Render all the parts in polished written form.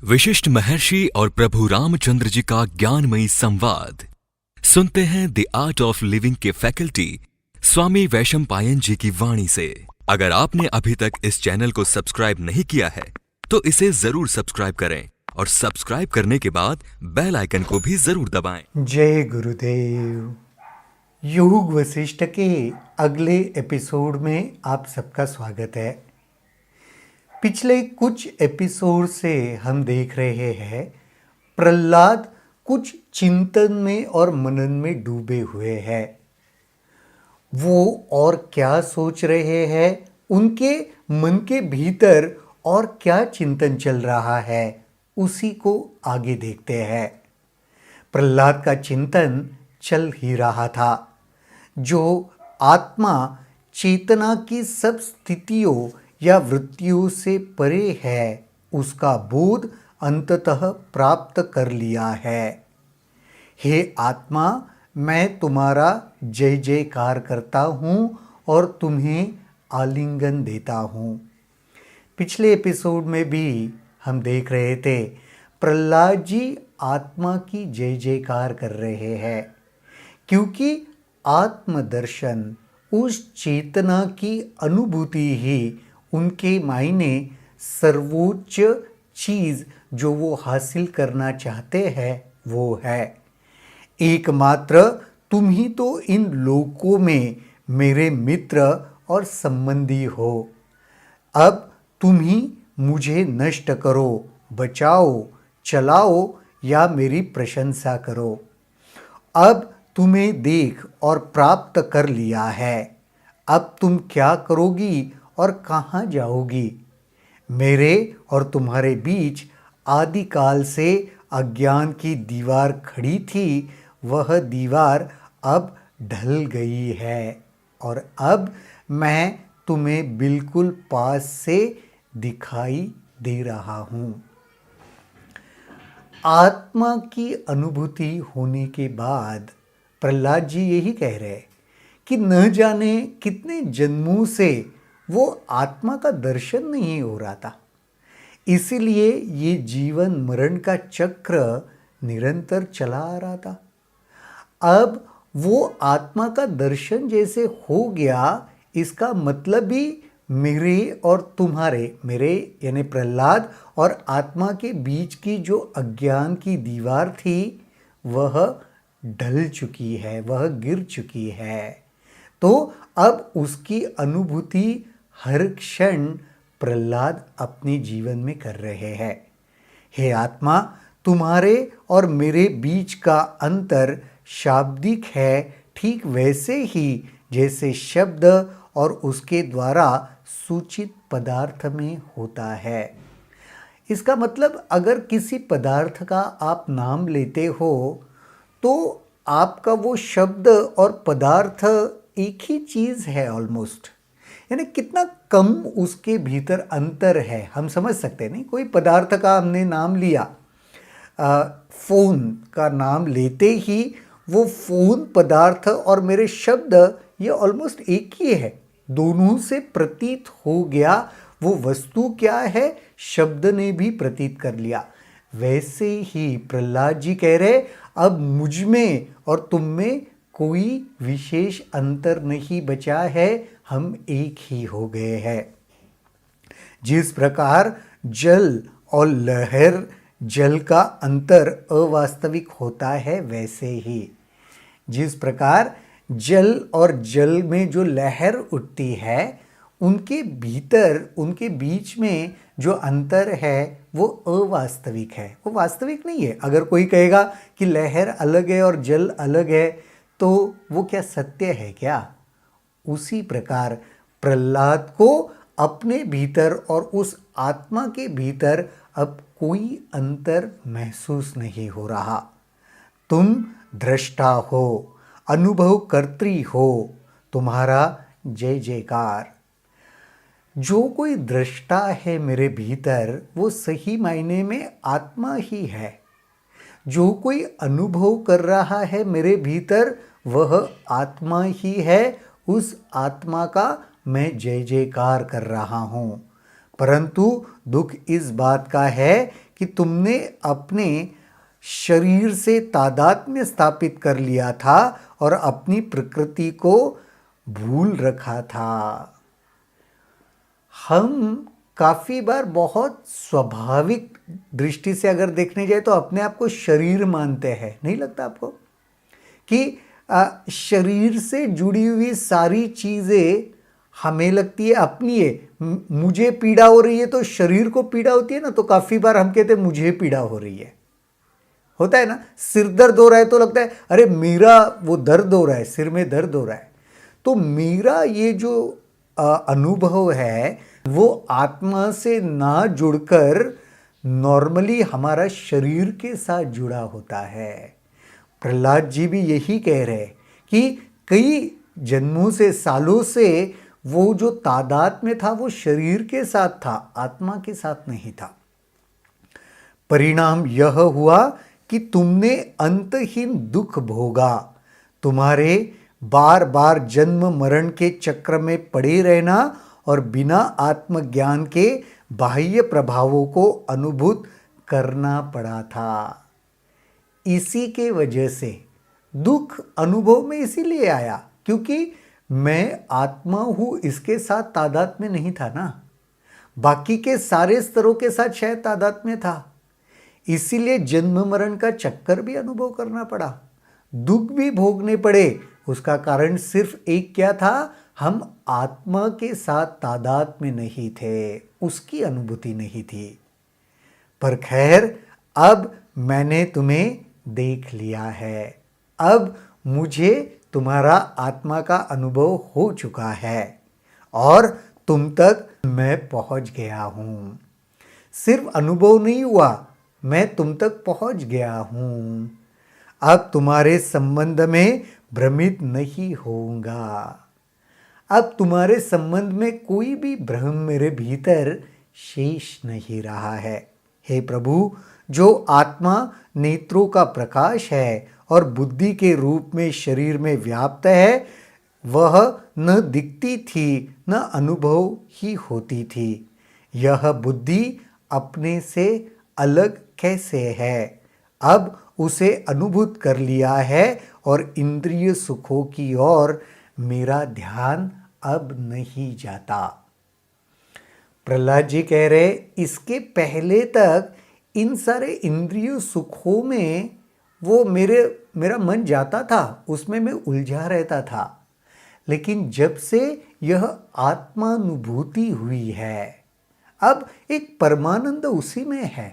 विशिष्ट महर्षि और प्रभु रामचंद्र जी का ज्ञानमयी संवाद सुनते हैं द आर्ट ऑफ लिविंग के फैकल्टी स्वामी वैशंपायन जी की वाणी से। अगर आपने अभी तक इस चैनल को सब्सक्राइब नहीं किया है तो इसे जरूर सब्सक्राइब करें और सब्सक्राइब करने के बाद बेल आइकन को भी जरूर दबाएं। जय गुरुदेव। योग वशिष्ठ के अगले एपिसोड में आप सबका स्वागत है। पिछले कुछ एपिसोड से हम देख रहे हैं प्रहलाद कुछ चिंतन में और मनन में डूबे हुए हैं। वो और क्या सोच रहे हैं, उनके मन के भीतर और क्या चिंतन चल रहा है, उसी को आगे देखते हैं। प्रहलाद का चिंतन चल ही रहा था। जो आत्मा चेतना की सब स्थितियों या वृत्तियों से परे है, उसका बोध अंततः प्राप्त कर लिया है। हे आत्मा, मैं तुम्हारा जय जयकार करता हूँ और तुम्हें आलिंगन देता हूँ। पिछले एपिसोड में भी हम देख रहे थे प्रहलाद जी आत्मा की जय जयकार कर रहे हैं, क्योंकि आत्मदर्शन, उस चेतना की अनुभूति ही उनके मायने सर्वोच्च चीज़ जो वो हासिल करना चाहते हैं वो है। एकमात्र तुम ही तो इन लोकों में मेरे मित्र और संबंधी हो। अब तुम ही मुझे नष्ट करो, बचाओ, चलाओ या मेरी प्रशंसा करो। अब तुम्हें देख और प्राप्त कर लिया है। अब तुम क्या करोगी और कहाँ जाओगी? मेरे और तुम्हारे बीच आदिकाल से अज्ञान की दीवार खड़ी थी, वह दीवार अब ढल गई है और अब मैं तुम्हें बिल्कुल पास से दिखाई दे रहा हूँ। आत्मा की अनुभूति होने के बाद प्रहलाद जी यही कह रहे कि न जाने कितने जन्मों से वो आत्मा का दर्शन नहीं हो रहा था, इसीलिए ये जीवन मरण का चक्र निरंतर चला आ रहा था। अब वो आत्मा का दर्शन जैसे हो गया, इसका मतलब भी मेरे और तुम्हारे, मेरे यानी प्रहलाद और आत्मा के बीच की जो अज्ञान की दीवार थी वह ढल चुकी है, वह गिर चुकी है। तो अब उसकी अनुभूति हर क्षण प्रहलाद अपने जीवन में कर रहे हैं। हे आत्मा, तुम्हारे और मेरे बीच का अंतर शाब्दिक है, ठीक वैसे ही जैसे शब्द और उसके द्वारा सूचित पदार्थ में होता है। इसका मतलब अगर किसी पदार्थ का आप नाम लेते हो तो आपका वो शब्द और पदार्थ एक ही चीज़ है ऑलमोस्ट, यानी कितना कम उसके भीतर अंतर है हम समझ सकते हैं। नहीं, कोई पदार्थ का हमने नाम लिया, फ़ोन का नाम लेते ही वो फ़ोन पदार्थ और मेरे शब्द ये ऑलमोस्ट एक ही है, दोनों से प्रतीत हो गया। वो वस्तु क्या है, शब्द ने भी प्रतीत कर लिया। वैसे ही प्रहलाद जी कह रहे अब मुझ में और तुम में कोई विशेष अंतर नहीं बचा है, हम एक ही हो गए हैं। जिस प्रकार जल और लहर, जल का अंतर अवास्तविक होता है, वैसे ही जिस प्रकार जल और जल में जो लहर उठती है, उनके भीतर, उनके बीच में जो अंतर है वो अवास्तविक है, वो वास्तविक नहीं है। अगर कोई कहेगा कि लहर अलग है और जल अलग है तो वो क्या सत्य है क्या? उसी प्रकार प्रहलाद को अपने भीतर और उस आत्मा के भीतर अब कोई अंतर महसूस नहीं हो रहा। तुम दृष्टा हो, अनुभवकर्त्री हो, तुम्हारा जय जयकार। जो कोई दृष्टा है मेरे भीतर, वो सही मायने में आत्मा ही है। जो कोई अनुभव कर रहा है मेरे भीतर, वह आत्मा ही है। उस आत्मा का मैं जय जयकार कर रहा हूँ। परंतु दुख इस बात का है कि तुमने अपने शरीर से तादात्म्य स्थापित कर लिया था और अपनी प्रकृति को भूल रखा था। हम काफ़ी बार बहुत स्वाभाविक दृष्टि से अगर देखने जाए तो अपने आप को शरीर मानते हैं, नहीं लगता आपको कि शरीर से जुड़ी हुई सारी चीज़ें हमें लगती है अपनी है। मुझे पीड़ा हो रही है तो शरीर को पीड़ा होती है ना, तो काफ़ी बार हम कहते हैं मुझे पीड़ा हो रही है, होता है ना। सिर दर्द हो रहा है तो लगता है अरे मेरा वो दर्द हो रहा है, सिर में दर्द हो रहा है। तो मेरा ये जो अनुभव है वो आत्मा से ना जुड़कर नॉर्मली हमारा शरीर के साथ जुड़ा होता है। प्रहलाद जी भी यही कह रहे हैं कि कई जन्मों से, सालों से वो जो तादात्म्य था वो शरीर के साथ था, आत्मा के साथ नहीं था। परिणाम यह हुआ कि तुमने अंतहीन दुख भोगा। तुम्हारे बार बार जन्म मरण के चक्र में पड़े रहना और बिना आत्मज्ञान के बाह्य प्रभावों को अनुभूत करना पड़ा था। इसी के वजह से दुख अनुभव में इसीलिए आया क्योंकि मैं आत्मा हूँ, इसके साथ तादात्म्य नहीं था ना। बाकी के सारे स्तरों के साथ शायद तादात्म्य था, इसीलिए जन्म मरण का चक्कर भी अनुभव करना पड़ा, दुख भी भोगने पड़े। उसका कारण सिर्फ एक क्या था, हम आत्मा के साथ तादात्म्य नहीं थे, उसकी अनुभूति नहीं थी। पर खैर, अब मैंने तुम्हें देख लिया है, अब मुझे तुम्हारा आत्मा का अनुभव हो चुका है और तुम तक मैं पहुंच गया हूँ। सिर्फ अनुभव नहीं हुआ, मैं तुम तक पहुंच गया हूँ। अब तुम्हारे संबंध में भ्रमित नहीं होऊंगा। अब तुम्हारे संबंध में कोई भी भ्रम मेरे भीतर शेष नहीं रहा है। हे प्रभु, जो आत्मा नेत्रों का प्रकाश है और बुद्धि के रूप में शरीर में व्याप्त है, वह न दिखती थी न अनुभव ही होती थी। यह बुद्धि अपने से अलग कैसे है? अब उसे अनुभूत कर लिया है और इंद्रिय सुखों की ओर मेरा ध्यान अब नहीं जाता। प्रहलाद जी कह रहे, इसके पहले तक इन सारे इंद्रिय सुखों में वो मेरा मन जाता था, उसमें मैं उलझा रहता था। लेकिन जब से यह आत्मानुभूति हुई है, अब एक परमानंद उसी में है।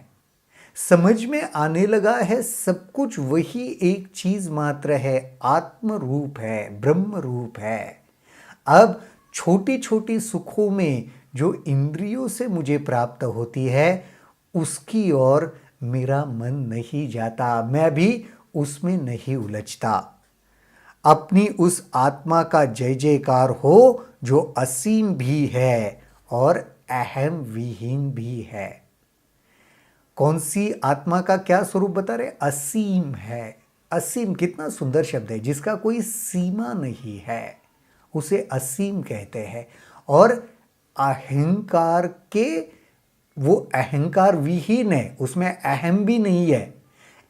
समझ में आने लगा है सब कुछ वही एक चीज मात्र है, आत्म रूप है, ब्रह्म रूप है। अब छोटी छोटी सुखों में जो इंद्रियों से मुझे प्राप्त होती है, उसकी ओर मेरा मन नहीं जाता, मैं भी उसमें नहीं उलझता। अपनी उस आत्मा का जय जयकार हो जो असीम भी है और अहम विहीन भी है। कौन सी आत्मा का क्या स्वरूप बता रहे? असीम है। असीम कितना सुंदर शब्द है, जिसका कोई सीमा नहीं है, उसे असीम कहते हैं। और अहंकार के, वो अहंकार विहीन है, उसमें अहम भी नहीं है।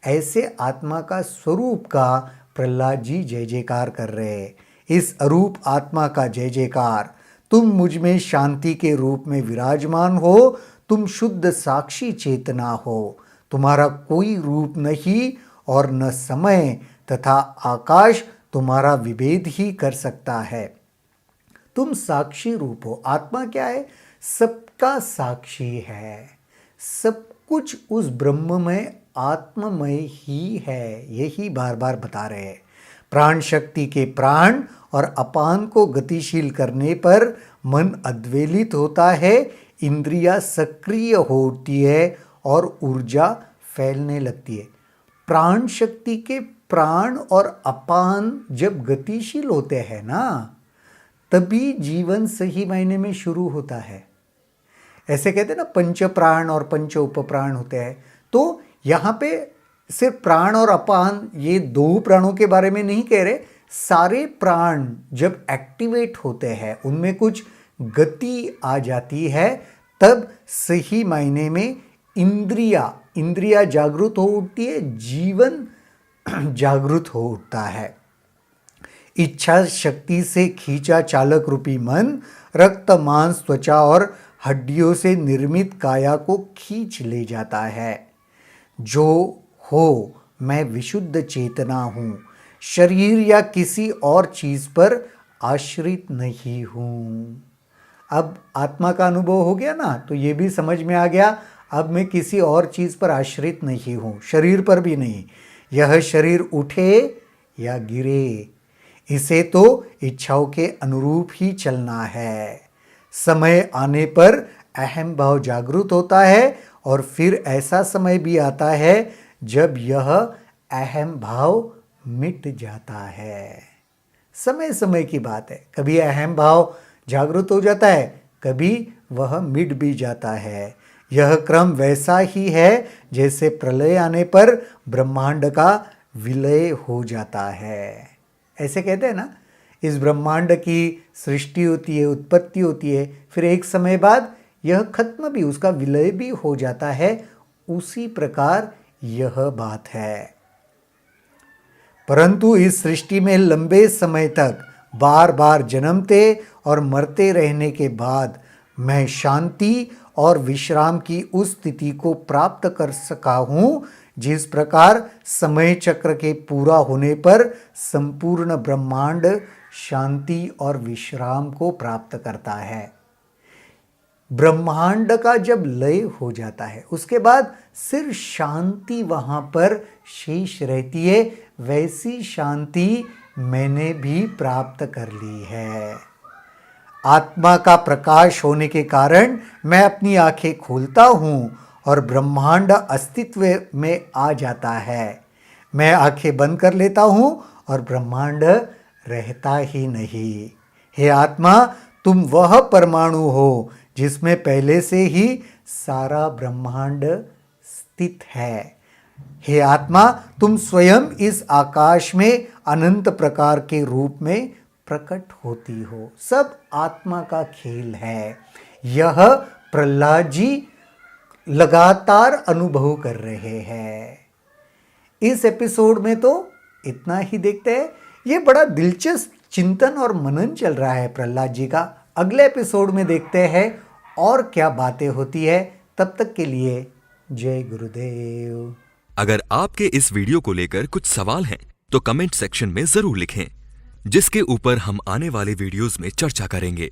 ऐसे आत्मा का स्वरूप का प्रहलाद जी जय जयकार कर रहे हैं। इस अरूप आत्मा का जय जयकार। तुम मुझ में शांति के रूप में विराजमान हो, तुम शुद्ध साक्षी चेतना हो, तुम्हारा कोई रूप नहीं और न समय तथा आकाश तुम्हारा विभेद ही कर सकता है। तुम साक्षी रूप हो। आत्मा क्या है? सबका साक्षी है। सब कुछ उस ब्रह्म में आत्ममय ही है, यही बार बार बता रहे हैं। प्राण शक्ति के प्राण और अपान को गतिशील करने पर मन अद्वेलित होता है, इंद्रियां सक्रिय होती है और ऊर्जा फैलने लगती है। प्राण शक्ति के प्राण और अपान जब गतिशील होते हैं ना, तभी जीवन सही मायने में शुरू होता है। ऐसे कहते हैं ना, पंच प्राण और पंच उपप्राण होते हैं। तो यहाँ पे सिर्फ प्राण और अपान, ये दो प्राणों के बारे में नहीं कह रहे। सारे प्राण जब एक्टिवेट होते हैं, उनमें कुछ गति आ जाती है, तब सही मायने में इंद्रिया जागृत हो उठती है, जीवन जागृत हो उठता है। इच्छा शक्ति से खींचा चालक रूपी मन रक्त मांस त्वचा और हड्डियों से निर्मित काया को खींच ले जाता है। जो हो मैं विशुद्ध चेतना हूँ, शरीर या किसी और चीज पर आश्रित नहीं हूँ। अब आत्मा का अनुभव हो गया ना, तो ये भी समझ में आ गया, अब मैं किसी और चीज पर आश्रित नहीं हूँ, शरीर पर भी नहीं। यह शरीर उठे या गिरे, इसे तो इच्छाओं के अनुरूप ही चलना है। समय आने पर अहम भाव जागृत होता है और फिर ऐसा समय भी आता है जब यह अहम भाव मिट जाता है। समय समय की बात है, कभी अहम भाव जागृत हो जाता है, कभी वह मिट भी जाता है। यह क्रम वैसा ही है जैसे प्रलय आने पर ब्रह्मांड का विलय हो जाता है। ऐसे कहते हैं ना, इस ब्रह्मांड की सृष्टि होती है, उत्पत्ति होती है, फिर एक समय बाद यह खत्म भी, उसका विलय भी हो जाता है। उसी प्रकार यह बात है। परंतु इस सृष्टि में लंबे समय तक बार बार जन्मते और मरते रहने के बाद मैं शांति और विश्राम की उस स्थिति को प्राप्त कर सका हूँ जिस प्रकार समय चक्र के पूरा होने पर संपूर्ण ब्रह्मांड शांति और विश्राम को प्राप्त करता है। ब्रह्मांड का जब लय हो जाता है उसके बाद सिर्फ शांति वहाँ पर शेष रहती है। वैसी शांति मैंने भी प्राप्त कर ली है। आत्मा का प्रकाश होने के कारण मैं अपनी आंखें खोलता हूँ और ब्रह्मांड अस्तित्व में आ जाता है। मैं आंखें बंद कर लेता हूँ और ब्रह्मांड रहता ही नहीं। हे आत्मा, तुम वह परमाणु हो जिसमें पहले से ही सारा ब्रह्मांड स्थित है। हे आत्मा, तुम स्वयं इस आकाश में अनंत प्रकार के रूप में प्रकट होती हो। सब आत्मा का खेल है। यह प्रहलाद जी लगातार अनुभव कर रहे हैं। इस एपिसोड में तो इतना ही देखते हैं। ये बड़ा दिलचस्प चिंतन और मनन चल रहा है प्रहलाद जी का। अगले एपिसोड में देखते हैं और क्या बातें होती है। तब तक के लिए जय गुरुदेव। अगर आपके इस वीडियो को लेकर कुछ सवाल हैं तो कमेंट सेक्शन में जरूर लिखें, जिसके ऊपर हम आने वाले वीडियोस में चर्चा करेंगे।